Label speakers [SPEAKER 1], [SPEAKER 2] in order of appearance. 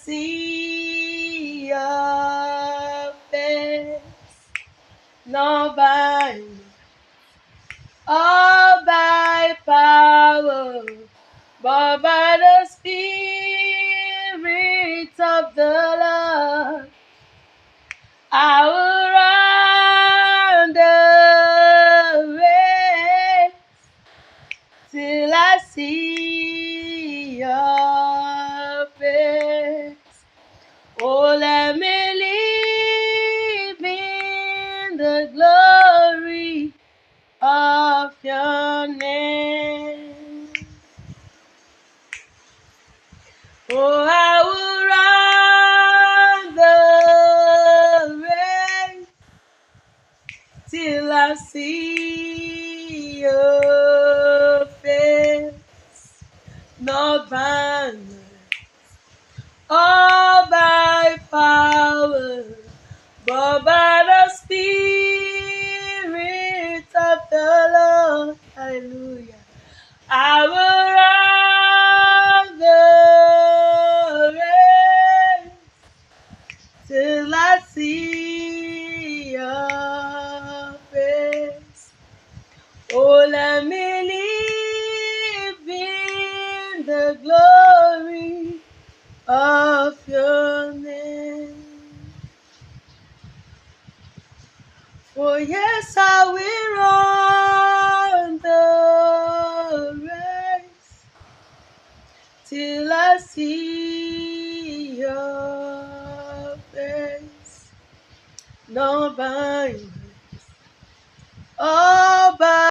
[SPEAKER 1] see your face, not by all by power, but by the Spirit of the Lord. I will run the race till I see your face. Oh, let me live in the glory of your name. Oh, I will run the race till I see your face. Not by all by power, but by the Spirit of the Lord. Hallelujah. I will run the race till I see your face. Oh, let me live in the glory of your name. Oh, yes, I will run the race till I see